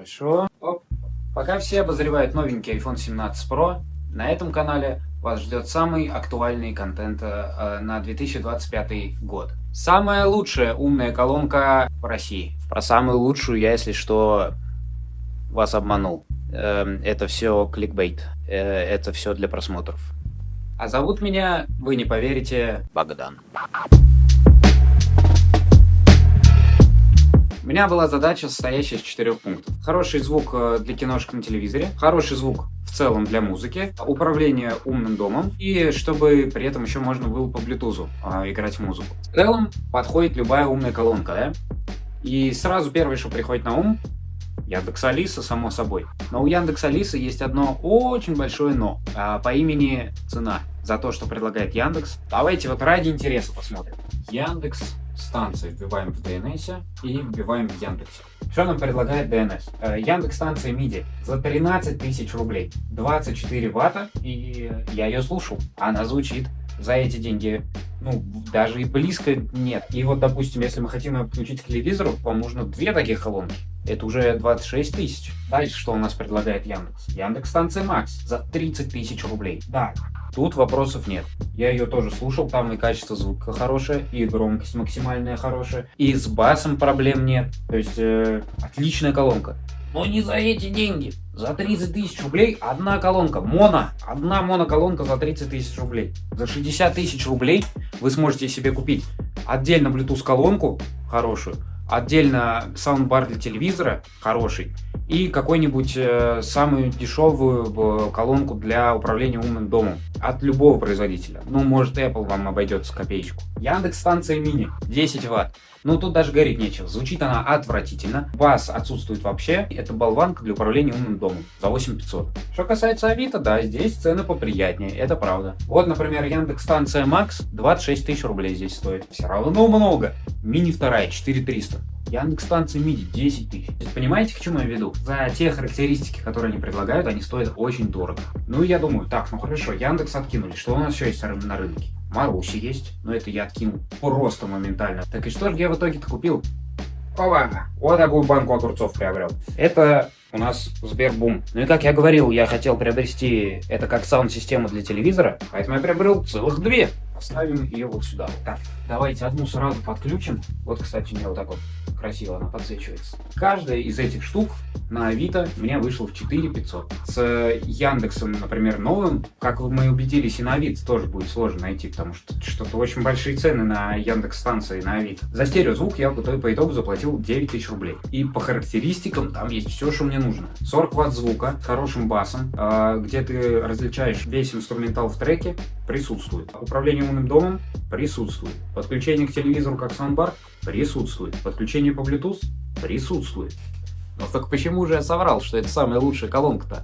Хорошо. Оп. Пока все обозревают новенький iPhone 17 Pro, на этом канале вас ждет самый актуальный контент на 2025 год. Самая лучшая умная колонка в России. Про самую лучшую я, если что, вас обманул. Это все кликбейт. Это все для просмотров. А зовут меня, вы не поверите, Богдан. У меня была задача, состоящая из 4 пунктов. Хороший звук для киношек на телевизоре, хороший звук в целом для музыки, управление умным домом и чтобы при этом еще можно было по Bluetooth играть музыку. В целом подходит любая умная колонка, да? И сразу первое, что приходит на ум, Яндекс.Алиса, само собой. Но у Яндекс.Алисы есть одно очень большое но по имени цена. За то, что предлагает Яндекс. Давайте вот ради интереса посмотрим. Яндекс станции вбиваем в DNS и вбиваем в Яндексе. Что нам предлагает DNS? Яндекс станция MIDI за 13 тысяч рублей. 24 ватта, и я ее слушал. Она звучит. За эти деньги, даже и близко нет. И вот, допустим, если мы хотим ее подключить к телевизору, вам нужно 2 таких колонки. Это уже 26 тысяч. Дальше что у нас предлагает Яндекс? Яндекс станция Макс за 30 тысяч рублей. Да, тут вопросов нет. Я ее тоже слушал, там и качество звука хорошее, и громкость максимальная хорошая, и с басом проблем нет. То есть отличная колонка. Но не за эти деньги. За 30 тысяч рублей одна колонка. Одна моноколонка за 30 тысяч рублей. За 60 тысяч рублей вы сможете себе купить отдельно Bluetooth колонку хорошую, отдельно саундбар для телевизора хороший и какой-нибудь самую дешевую колонку для управления умным домом от любого производителя. Может, Apple вам обойдется копеечку. Яндекс станция мини 10 ватт. Тут даже говорить нечего. Звучит она отвратительно. Бас отсутствует вообще. Это болванка для управления умным домом за 8500. Что касается Авито, да, здесь цены поприятнее. Это правда. Вот, например, Яндекс станция Макс 26 тысяч рублей здесь стоит. Все равно много. Мини 2 4300. Яндекс станция MIDI 10 тысяч. Понимаете, к чему я веду? За те характеристики, которые они предлагают, они стоят очень дорого. Я думаю, хорошо, Яндекс откинули. Что у нас еще есть на рынке? Маруси есть, но это я откинул просто моментально. Так и что же я в итоге-то купил? Опа! Вот такую банку огурцов приобрел. Это у нас Сбербум. И как я говорил, я хотел приобрести это как саунд-систему для телевизора, поэтому я приобрел целых 2. Поставим ее вот сюда. Так, давайте одну сразу подключим. Вот, кстати, у меня вот так вот красиво она подсвечивается. Каждая из этих штук на Авито у меня вышла в 4500. С Яндексом, например, новым, как мы убедились, и на Авито тоже будет сложно найти, потому что что-то очень большие цены на Яндекс станции на Авито. За стереозвук я по итогу заплатил 9 тысяч рублей. И по характеристикам там есть все, что мне нужно. 40 ватт звука с хорошим басом, где ты различаешь весь инструментал в треке, присутствует. Управление умным домом присутствует. Подключение к телевизору как саундбар присутствует. Подключение по Bluetooth присутствует. Но так почему же я соврал, что это самая лучшая колонка-то?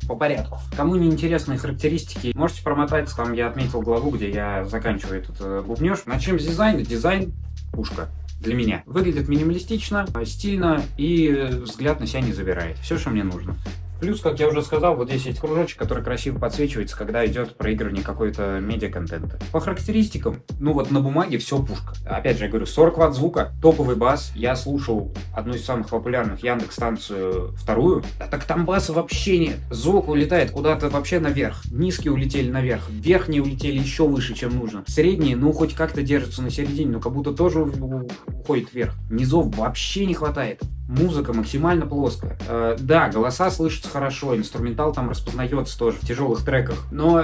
По порядку. Кому не интересны характеристики, можете промотать. Там я отметил главу, где я заканчиваю этот бубнеж. Начнем с дизайна. Дизайн пушка. Для меня. Выглядит минималистично, стильно и взгляд на себя не забирает. Все, что мне нужно. Плюс, как я уже сказал, вот здесь есть кружочек, который красиво подсвечивается, когда идет проигрывание какой-то медиа-контента. По характеристикам, на бумаге все пушка. Опять же, я говорю, 40 ватт звука, топовый бас. Я слушал одну из самых популярных Яндекс-станцию 2. Так там баса вообще нет. Звук улетает куда-то вообще наверх. Низкие улетели наверх, верхние улетели еще выше, чем нужно. Средние, хоть как-то держатся на середине, но как будто тоже уходит вверх. Низов вообще не хватает. Музыка максимально плоская. Да, голоса слышатся хорошо, инструментал там распознается тоже в тяжелых треках, но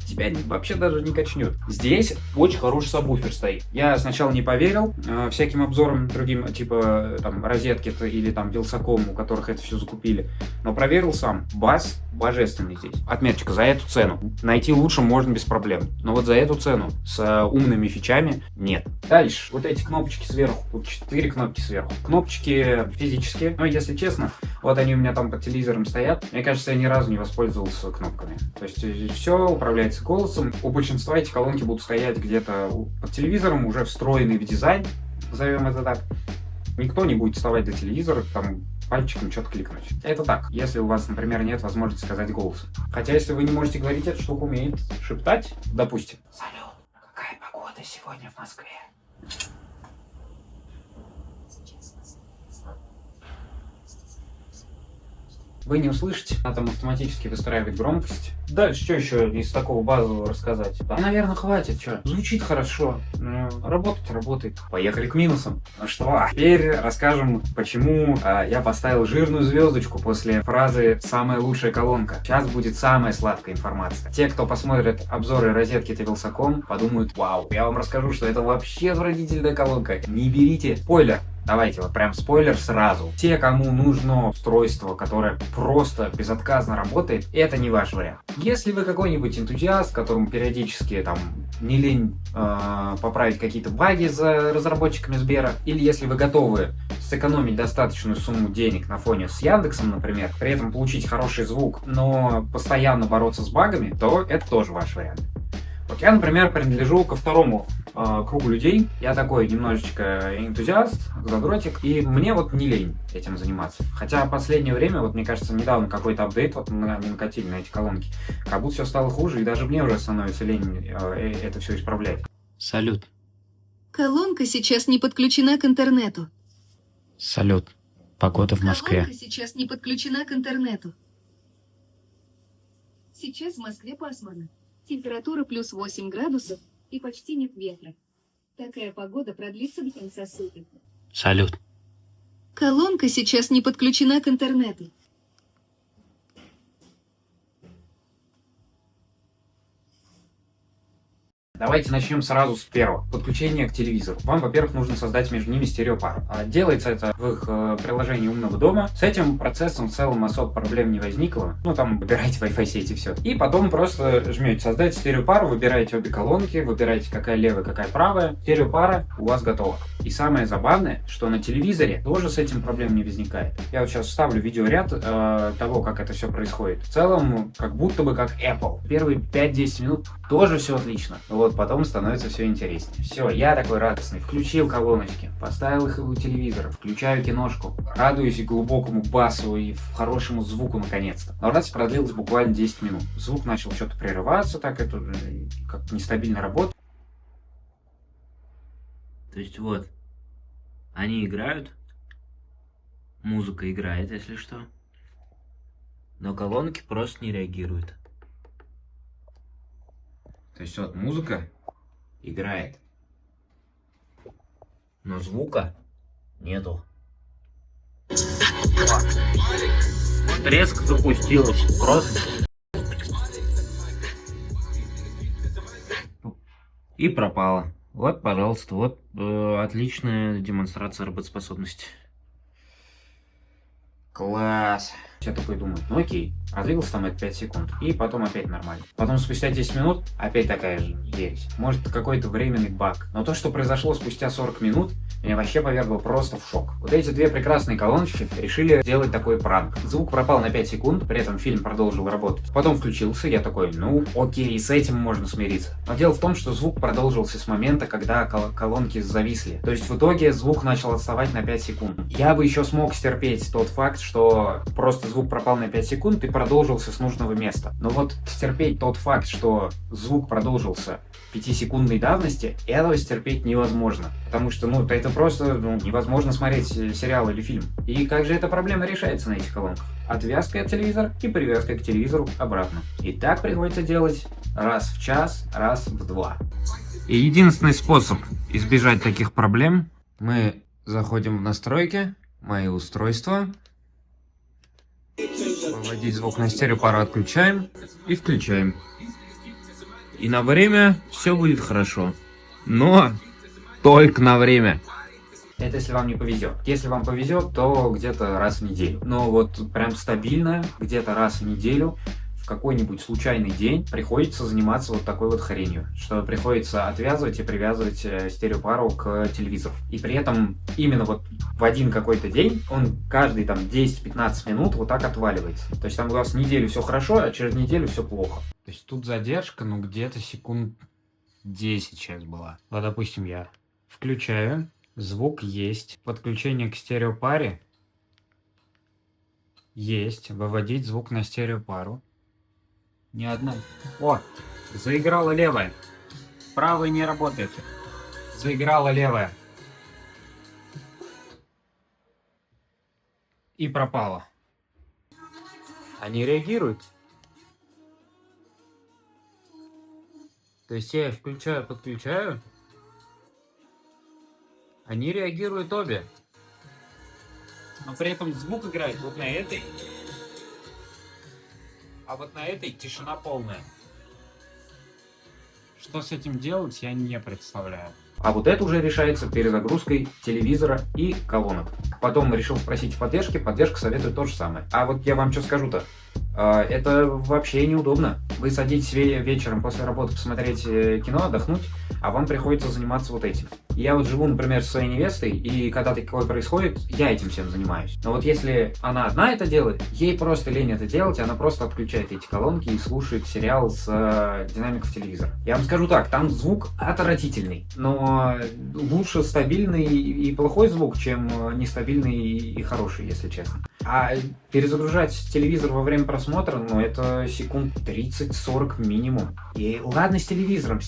тебя вообще даже не качнет. Здесь очень хороший сабвуфер стоит. Я сначала не поверил всяким обзорам другим, типа розетки или Вилсаком, у которых это все закупили, но проверил сам. Бас божественный здесь. Отметочка за эту цену. Найти лучше можно без проблем. Но вот за эту цену с умными фичами нет. Дальше. Вот эти кнопочки сверху. Тут 4 кнопки сверху. Кнопочки физические. Но если честно, вот они у меня там под телевизором стоят. Мне кажется, я ни разу не воспользовался кнопками. То есть все управляется голосом. У большинства эти колонки будут стоять где-то под телевизором, уже встроенный в дизайн. Назовем это так. Никто не будет вставать до телевизора, пальчиком что-то кликнуть. Это так, если у вас, например, нет возможности сказать голосом. Хотя, если вы не можете говорить, эта штука умеет шептать, допустим. Салют, какая погода сегодня в Москве? вы не услышите. Она там автоматически выстраивает громкость. Дальше что еще из такого базового рассказать? Да, наверное, хватит. Что? Звучит хорошо. Работать работает. Поехали к минусам. Ну что, теперь расскажем, почему я поставил жирную звездочку после фразы «самая лучшая колонка». Сейчас будет самая сладкая информация. Те, кто посмотрит обзоры розетки Wylsacom, подумают: вау, я вам расскажу, что это вообще отвратительная колонка. Не берите. Спойлер. Давайте вот прям спойлер сразу. Те, кому нужно устройство, которое просто безотказно работает, это не ваш вариант. Если вы какой-нибудь энтузиаст, которому периодически там не лень поправить какие-то баги за разработчиками Сбера, или если вы готовы сэкономить достаточную сумму денег на фоне с Яндексом, например, при этом получить хороший звук, но постоянно бороться с багами, то это тоже ваш вариант. Вот я, например, принадлежу ко второму кругу людей. Я такой немножечко энтузиаст, задротик, и мне вот не лень этим заниматься. Хотя в последнее время, вот мне кажется, недавно какой-то апдейт вот они накатили на эти колонки. Как будто все стало хуже, и даже мне уже становится лень это все исправлять. Салют. Колонка сейчас не подключена к интернету. Салют. Погода в Москве. Колонка сейчас не подключена к интернету. Сейчас в Москве пасмурно. Температура плюс 8 градусов и почти нет ветра. Такая погода продлится до конца суток. Салют. Колонка сейчас не подключена к интернету. Давайте начнем сразу с первого. Подключение к телевизору. Вам, во-первых, нужно создать между ними стереопару. Делается это в их приложении умного дома. С этим процессом в целом особо проблем не возникло. Ну, там, выбираете Wi-Fi сеть и все. И потом просто жмете создать стереопару, выбираете обе колонки, выбираете какая левая, какая правая. Стереопара у вас готова. И самое забавное, что на телевизоре тоже с этим проблем не возникает. Я вот сейчас вставлю видеоряд того, как это все происходит. В целом, как будто бы как Apple. Первые 5-10 минут тоже все отлично. Вот потом становится все интереснее. Все, я такой радостный. Включил колоночки, поставил их у телевизора, включаю киношку, радуюсь глубокому басу и хорошему звуку наконец-то. Но раз продлилось буквально 10 минут. Звук начал что-то прерываться, так это как нестабильно работает. То есть вот, они играют, музыка играет, если что, но колонки просто не реагируют. То есть вот музыка играет, Но звука нету. Треск запустилась. Просто. И пропала. Вот, пожалуйста, вот отличная демонстрация работоспособности. Класс. Я такой думаю, ну окей, продлилось там это 5 секунд, и потом опять нормально. Потом спустя 10 минут опять такая же ересь. Может, какой-то временный баг. Но то, что произошло спустя 40 минут, меня вообще повергло просто в шок. Вот эти две прекрасные колоночки решили сделать такой пранк. Звук пропал на 5 секунд, при этом фильм продолжил работать. Потом включился, я такой, ну окей, с этим можно смириться. Но дело в том, что звук продолжился с момента, когда колонки зависли. То есть в итоге звук начал отставать на 5 секунд. Я бы еще смог стерпеть тот факт, что просто звук пропал на 5 секунд и продолжился с нужного места. Но вот стерпеть тот факт, что звук продолжился 5-секундной давности, этого стерпеть невозможно. Потому что, ну, это просто невозможно смотреть сериал или фильм. И как же эта проблема решается на этих колонках? Отвязкой от телевизора и привязкой к телевизору обратно. И так приходится делать раз в час, раз в 2. И единственный способ избежать таких проблем, мы заходим в настройки, мои устройства, выводить звук на стереопару отключаем и включаем. И на время все будет хорошо. Но только на время. Это если вам не повезет. Если вам повезет, то где-то раз в неделю. Но вот прям стабильно, где-то раз в неделю, в какой-нибудь случайный день приходится заниматься вот такой вот хренью, что приходится отвязывать и привязывать стереопару к телевизору. И при этом именно вот в один какой-то день он каждые там 10-15 минут вот так отваливается. То есть там у вас неделю все хорошо, а через неделю все плохо. То есть тут задержка, ну где-то секунд 10 сейчас была. Вот, допустим, я включаю, звук есть, подключение к стереопаре есть, выводить звук на стереопару. Ни одна. О, заиграла левая. Правая не работает. Заиграла левая. И пропала. Они реагируют. То есть я их включаю, подключаю. Они реагируют обе. Но при этом звук играет вот на этой. А вот на этой тишина полная. Что с этим делать, я не представляю. А вот это уже решается перезагрузкой телевизора и колонок. Потом решил спросить в поддержке, поддержка советует то же самое. А вот я вам что скажу-то. Это вообще неудобно. Вы садитесь вечером после работы посмотреть кино, отдохнуть, а вам приходится заниматься вот этим. Я вот живу, например, со своей невестой, и когда такое происходит, я этим всем занимаюсь. Но вот если она одна это делает, ей просто лень это делать, она просто отключает эти колонки и слушает сериал с динамиков телевизора. Я вам скажу так, там звук отвратительный, но лучше стабильный и плохой звук, чем нестабильный и хороший, если честно. А перезагружать телевизор во время просмотра, ну, это секунд 30-40 минимум. И ладно с телевизором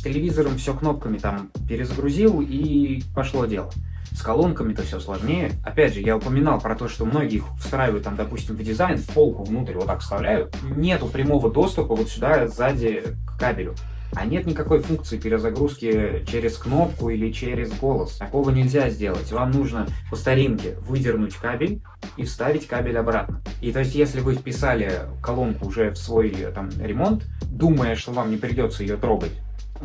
все кнопками там перезагрузил и пошло дело. С колонками-то все сложнее. Опять же, я упоминал про то, что многие их встраивают там, допустим, в дизайн, в полку внутрь вот так вставляют. Нету прямого доступа вот сюда сзади к кабелю. А нет никакой функции перезагрузки через кнопку или через голос. Такого нельзя сделать. Вам нужно по старинке выдернуть кабель и вставить кабель обратно. И то есть, если вы вписали колонку уже в свой там ремонт, думая, что вам не придется ее трогать,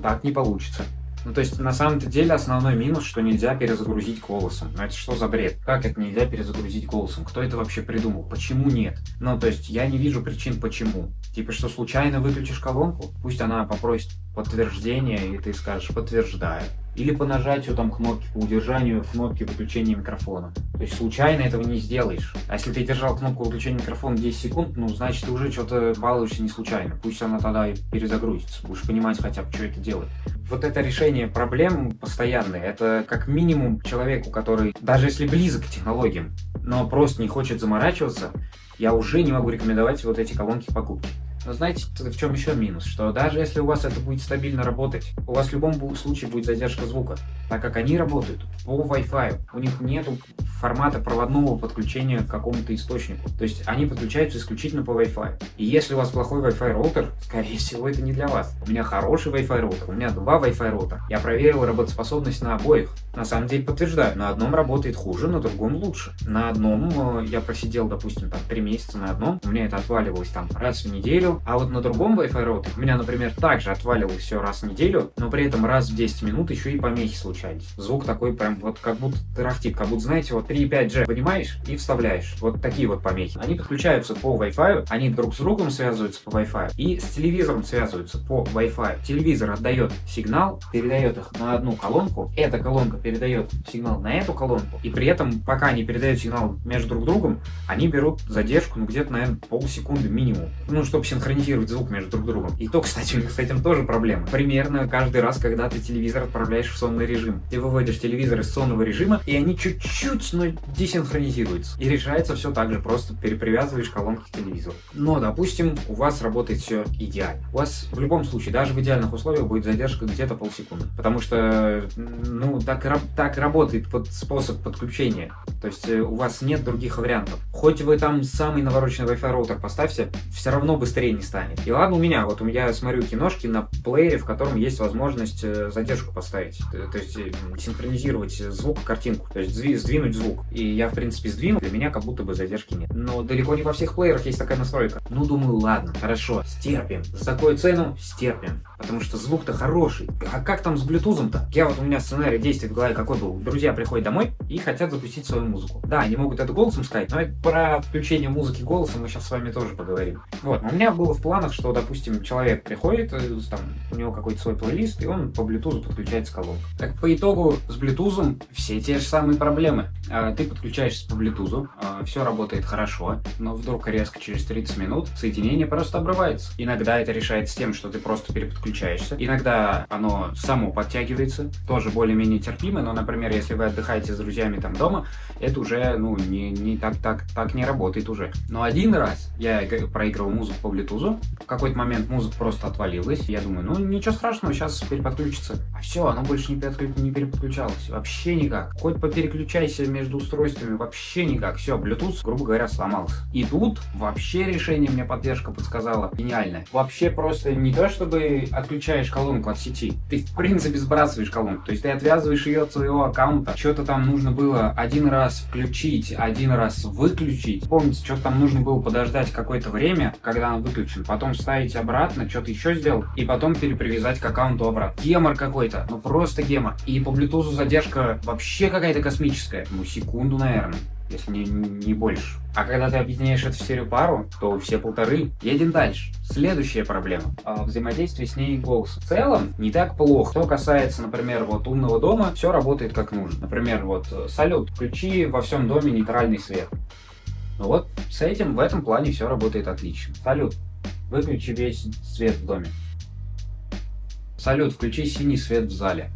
так не получится. Ну, то есть, на самом-то деле, основной минус, что нельзя перезагрузить голосом. Ну, это что за бред? Как это нельзя перезагрузить голосом? Кто это вообще придумал? Почему нет? Ну, то есть, я не вижу причин, почему. Типа, что случайно выключишь колонку? Пусть она попросит подтверждение, и ты скажешь «подтверждаю». Или по нажатию там кнопки, по удержанию кнопки выключения микрофона. То есть случайно этого не сделаешь. А если ты держал кнопку выключения микрофона 10 секунд, ну, значит, ты уже что-то балуешься не случайно. Пусть она тогда и перезагрузится. Будешь понимать хотя бы, что это делает. Вот это решение проблем постоянное, это как минимум человеку, который, даже если близок к технологиям, но просто не хочет заморачиваться, я уже не могу рекомендовать вот эти колонки к покупке. Но знаете, в чем еще минус? Что даже если у вас это будет стабильно работать, у вас в любом случае будет задержка звука, так как они работают по Wi-Fi. У них нет формата проводного подключения к какому-то источнику. То есть они подключаются исключительно по Wi-Fi. И если у вас плохой Wi-Fi роутер, скорее всего, это не для вас. У меня хороший Wi-Fi роутер, у меня 2 Wi-Fi роутера. Я проверил работоспособность на обоих. На самом деле подтверждаю, на одном работает хуже, на другом лучше. На одном я просидел, допустим, там 3 месяца на одном, у меня это отваливалось там раз в неделю, а вот на другом Wi-Fi роутере у меня, например, также отваливалось все раз в неделю, но при этом раз в 10 минут еще и помехи случались. Звук такой прям вот как будто тарахтит, как будто, знаете, вот 3.5G вынимаешь и вставляешь. Вот такие вот помехи. Они подключаются по Wi-Fi, они друг с другом связываются по Wi-Fi и с телевизором связываются по Wi-Fi. Телевизор отдает сигнал, передает их на одну колонку, эта колонка передает сигнал на эту колонку, и при этом, пока они передают сигнал между друг другом, они берут задержку, ну, где-то, наверное, полсекунды минимум, ну, чтобы синхронизировать звук между друг другом. И то, кстати, у них с этим тоже проблема. Примерно каждый раз, когда ты телевизор отправляешь в сонный режим, ты выводишь телевизор из сонного режима, и они чуть-чуть, но десинхронизируются. И решается все так же, просто перепривязываешь колонки к телевизору. Но, допустим, у вас работает все идеально. У вас в любом случае, даже в идеальных условиях, будет задержка где-то полсекунды. Потому что, ну, так работает способ подключения. То есть у вас нет других вариантов. Хоть вы там самый навороченный Wi-Fi роутер поставьте, все равно быстрее не станет. И ладно, у меня смотрю киношки на плеере, в котором есть возможность задержку поставить. То есть синхронизировать звук и картинку. То есть сдвинуть звук. И я, в принципе, сдвинул. Для меня как будто бы задержки нет. Но далеко не во всех плеерах есть такая настройка. Ну, думаю, ладно, хорошо, стерпим. За такую цену стерпим. Потому что звук-то хороший. А как там с блютузом-то? У меня сценарий действий в голове какой был. Друзья приходят домой и хотят запустить свою музыку. Да, они могут это голосом сказать, но про включение музыки голосом мы сейчас с вами тоже поговорим. Вот, у меня было в планах, что, допустим, человек приходит, там, у него какой-то свой плейлист, и он по блютузу подключается к колонке. Так, по итогу, с блютузом все те же самые проблемы. Ты подключаешься по блютузу, все работает хорошо, но вдруг резко через 30 минут соединение просто обрывается. Иногда это решается тем, что ты просто переподключаешься. Иногда оно само подтягивается, тоже более-менее терпимо, но, например, если вы отдыхаете с друзьями там дома, это уже, ну, не так не работает уже. Но один раз я проигрывал музыку по блютузу, Bluetooth. В какой-то момент музыка просто отвалилась. Я думаю, ну ничего страшного, сейчас переподключится. А все, оно больше не переподключалось. Вообще никак. Хоть попереключайся между устройствами, вообще никак. Все, Bluetooth, грубо говоря, сломался. И тут вообще решение мне поддержка подсказала гениальное. Вообще просто не то, чтобы отключаешь колонку от сети. Ты в принципе сбрасываешь колонку. То есть ты отвязываешь ее от своего аккаунта. Что-то там нужно было один раз включить, один раз выключить. Помните, что-то там нужно было подождать какое-то время, когда она выключена. Потом вставить обратно, что-то еще сделать. И потом перепривязать к аккаунту обратно. Гемор какой-то. Ну просто гемор. И по Bluetooth задержка вообще какая-то космическая. Ну секунду, наверное. Если не больше. А когда ты объединяешь это в стереопару, то все 1,5. Едем дальше. Следующая проблема. Взаимодействие с ней голоса. В целом, не так плохо. Что касается, например, вот умного дома, все работает как нужно. Например, вот, салют, включи во всем доме нейтральный свет. Ну вот, с этим, в этом плане все работает отлично. Салют, выключи весь свет в доме. Салют, включи синий свет в зале.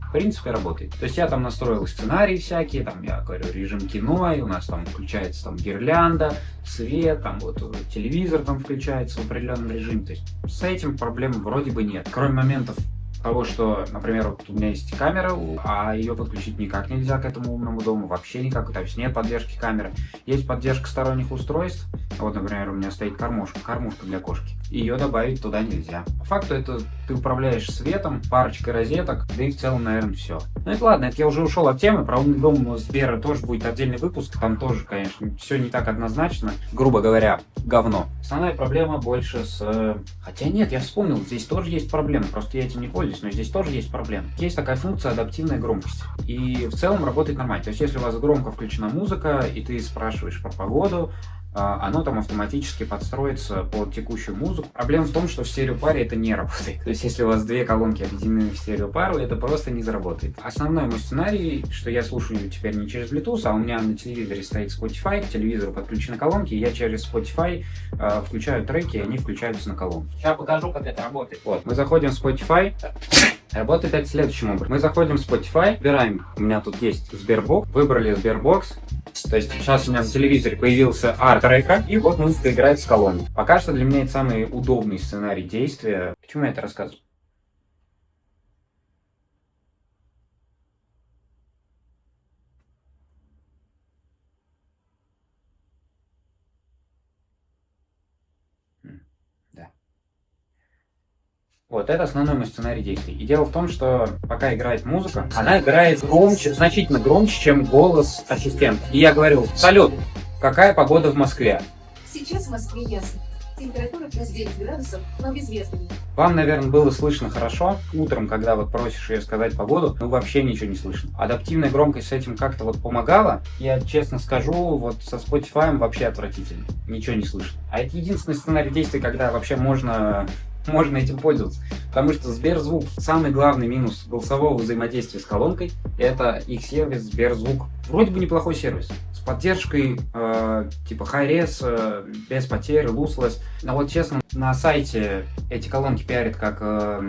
В принципе, работает. То есть я там настроил сценарии всякие, там я говорю режим кино, и у нас там включается там гирлянда, свет, там вот телевизор там включается в определенном режиме. То есть с этим проблем вроде бы нет. Кроме моментов того, что, например, вот у меня есть камера, а ее подключить никак нельзя к этому умному дому, вообще никак, то есть нет поддержки камеры. Есть поддержка сторонних устройств, вот, например, у меня стоит кормушка для кошки, ее добавить туда нельзя. По факту это ты управляешь светом, парочкой розеток, да и в целом, наверное, все. Ну это ладно, это я уже ушел от темы, про умный дом у Сбера тоже будет отдельный выпуск, там тоже, конечно, все не так однозначно, грубо говоря, говно. Основная проблема больше с... Хотя нет, я вспомнил, здесь тоже есть проблема, просто я этим не пользуюсь, но здесь тоже есть проблема. Есть такая функция адаптивная громкость, и в целом работает нормально. То есть если у вас громко включена музыка, и ты спрашиваешь про погоду, оно там автоматически подстроится под текущую музыку. Проблема в том, что в стереопаре это не работает. То есть, если у вас две колонки объединены в стереопару, это просто не заработает. Основной мой сценарий, что я слушаю теперь не через Bluetooth, а у меня на телевизоре стоит Spotify, к телевизору подключены колонки, и я через Spotify включаю треки, и они включаются на колонки. Сейчас покажу, как это работает. Вот, мы заходим в Spotify. Работает это следующим образом. Мы заходим в Spotify, выбираем, у меня тут есть Sberbox, выбрали Sberbox. То есть сейчас у меня на телевизоре появился арт-трека, и вот музыка играет с колонки. Пока что для меня это самый удобный сценарий действия. Почему я это рассказываю? Да. Вот это основной мой сценарий действий. И дело в том, что пока играет музыка, она играет громче, значительно громче, чем голос ассистента. И я говорю: салют, какая погода в Москве? Сейчас в Москве ясно. Температура плюс 9 градусов, но без ветра. Вам, наверное, было слышно хорошо. Утром, когда вот просишь ее сказать погоду, ну вообще ничего не слышно. Адаптивная громкость с этим как-то вот помогала. Я честно скажу, вот со Spotify вообще отвратительно. Ничего не слышно. А это единственный сценарий действий, когда вообще можно этим пользоваться. Потому что Сберзвук, самый главный минус голосового взаимодействия с колонкой, это их сервис Сберзвук. Вроде бы неплохой сервис. С поддержкой типа Hi-Res, без потерь, lossless. Но вот честно, на сайте эти колонки пиарят как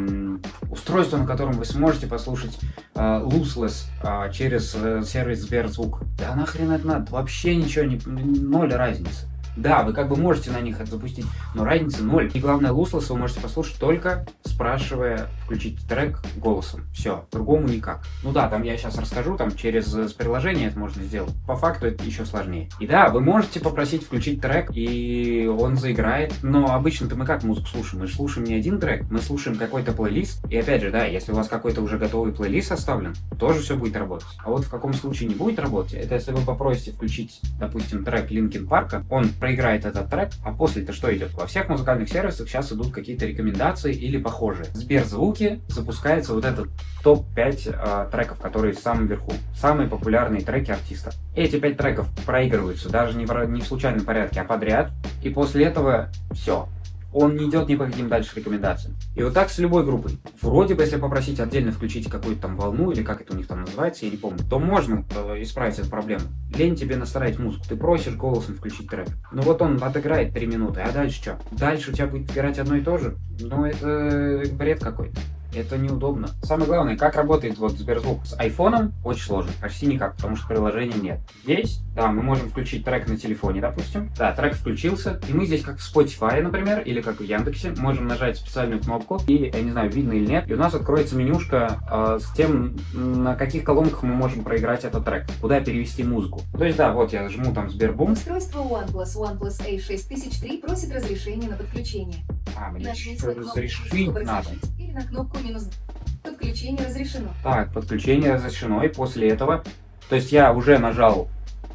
устройство, на котором вы сможете послушать lossless через сервис Сберзвук. Да нахрен это надо? Вообще ничего, ноль разницы. Да, вы как бы можете на них это запустить, но разницы ноль. И главное, lossless вы можете послушать только спрашивая включить трек голосом. Все, другому никак. Ну да, там я сейчас расскажу, там через приложение это можно сделать. По факту это еще сложнее. И да, вы можете попросить включить трек, и он заиграет. Но обычно-то мы как музыку слушаем? Мы же слушаем не один трек, мы слушаем какой-то плейлист. И опять же, да, если у вас какой-то уже готовый плейлист составлен, тоже все будет работать. А вот в каком случае не будет работать, это если вы попросите включить, допустим, трек Linkin Park, он проиграет этот трек, а после-то что идет? Во всех музыкальных сервисах сейчас идут какие-то рекомендации или похожие. В Сберзвуке запускается вот этот топ-5 треков, которые в самом верху. Самые популярные треки артиста. Эти 5 треков проигрываются даже не в случайном порядке, а подряд. И после этого все. Он не идет ни по каким дальше рекомендациям. И вот так с любой группой. Вроде бы, если попросить отдельно включить какую-то там волну, или как это у них там называется, я не помню, то можно исправить эту проблему. Лень тебе настраивать музыку. Ты просишь голосом включить трек. Ну вот он отыграет 3 минуты, а дальше что? Дальше у тебя будет играть одно и то же? Ну это бред какой-то. Это неудобно. Самое главное, как работает вот Сберзвук с айфоном, очень сложно. Почти никак, потому что приложения нет. Здесь, да, мы можем включить трек на телефоне, допустим. Да, трек включился, и мы здесь, как в Spotify, например, или как в Яндексе, можем нажать специальную кнопку, и, я не знаю, видно или нет, и у нас откроется менюшка с тем, на каких колонках мы можем проиграть этот трек, куда перевести музыку. То есть, да, вот я жму там Сбербум. Устройство OnePlus A6003 просит разрешение на подключение. Мне Нажмите еще на кнопку разрешить «Чтобы надо. разрешить» или на кнопку минус. Подключение разрешено. Так, подключение разрешено, и после этого, то есть я уже нажал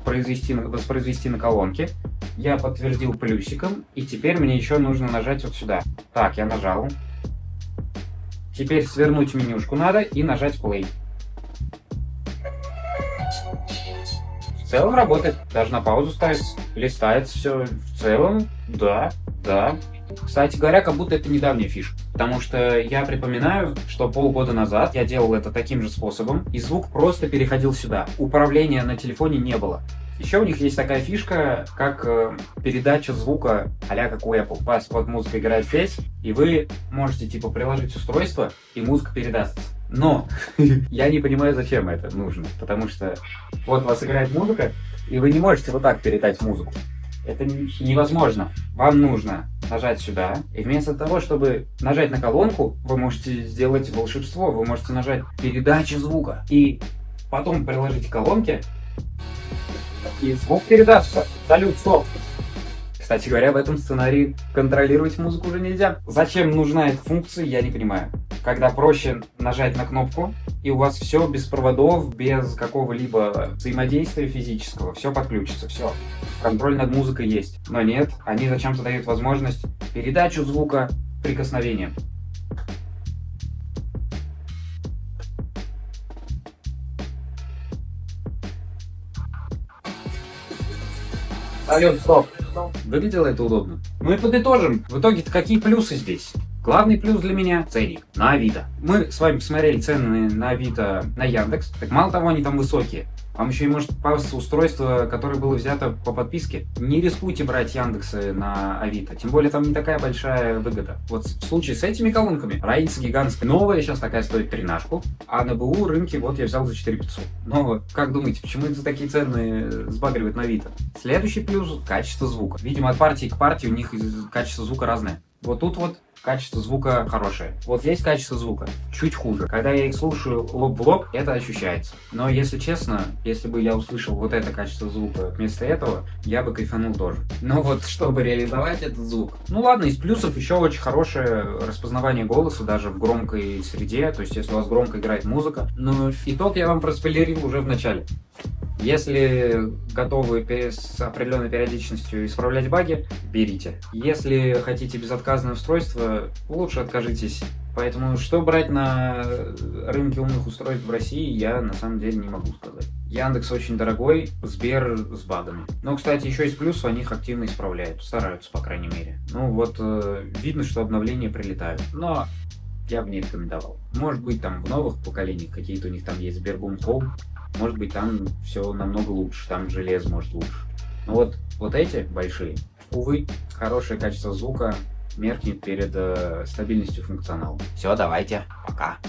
воспроизвести на колонке, я подтвердил плюсиком, и теперь мне еще нужно нажать вот сюда. Так, я нажал. Теперь свернуть менюшку надо и нажать play. В целом работает, даже на паузу ставится, листается все. В целом, да. Кстати говоря, как будто это недавняя фишка. Потому что я припоминаю, что полгода назад я делал это таким же способом, и звук просто переходил сюда. Управления на телефоне не было. Еще у них есть такая фишка, как передача звука а-ля как у Apple. У вас вот музыка играет здесь, и вы можете типа приложить устройство, и музыка передастся. Но я не понимаю, зачем это нужно. Потому что вот у вас играет музыка, и вы не можете вот так передать музыку. Это невозможно. Вам нужно нажать сюда, и вместо того, чтобы нажать на колонку, вы можете сделать волшебство, вы можете нажать передача звука, и потом приложить к колонке, и звук передастся. Салют, стоп! Кстати говоря, в этом сценарии контролировать музыку уже нельзя. Зачем нужна эта функция, я не понимаю. Когда проще нажать на кнопку, и у вас все без проводов, без какого-либо взаимодействия физического, все подключится, все. Контроль над музыкой есть. Но нет, они зачем-то дают возможность передачу звука прикосновением. Салют, стоп. Выглядело это удобно. Ну и подытожим. В итоге-то какие плюсы здесь? Главный плюс для меня — ценник на Авито. Мы с вами посмотрели цены на Авито на Яндекс. Так мало того, они там высокие. Вам еще и может попасться устройство, которое было взято по подписке. Не рискуйте брать Яндексы на Авито. Тем более там не такая большая выгода. Вот в случае с этими колонками разница гигантская. Новая сейчас такая стоит 13, а на БУ рынке вот я взял за 4500. Но как думаете, почему это за такие цены сбагривают на Авито? Следующий плюс — качество звука. Видимо, от партии к партии у них качество звука разное. Вот тут вот качество звука хорошее. Вот здесь качество звука чуть хуже. Когда я их слушаю лоб в лоб, это ощущается. Но если честно, если бы я услышал вот это качество звука вместо этого, я бы кайфанул тоже. Но вот чтобы реализовать этот звук... Ну ладно, из плюсов еще очень хорошее распознавание голоса даже в громкой среде. То есть если у вас громко играет музыка. Но итог я вам проспойлерил уже в начале. Если готовы с определенной периодичностью исправлять баги, берите. Если хотите безотказное устройство, лучше откажитесь. Поэтому что брать на рынке умных устройств в России, я на самом деле не могу сказать. Яндекс очень дорогой, Сбер с багами. Но, кстати, еще из плюсов они их активно исправляют. Стараются, по крайней мере. Ну вот, видно, что обновления прилетают. Но я бы не рекомендовал. Может быть, там в новых поколениях какие-то у них там есть Сбербум Home. Может быть, там все намного лучше, там железо может лучше. Но вот эти большие, увы, хорошее качество звука меркнет перед стабильностью функционала. Все, давайте, пока.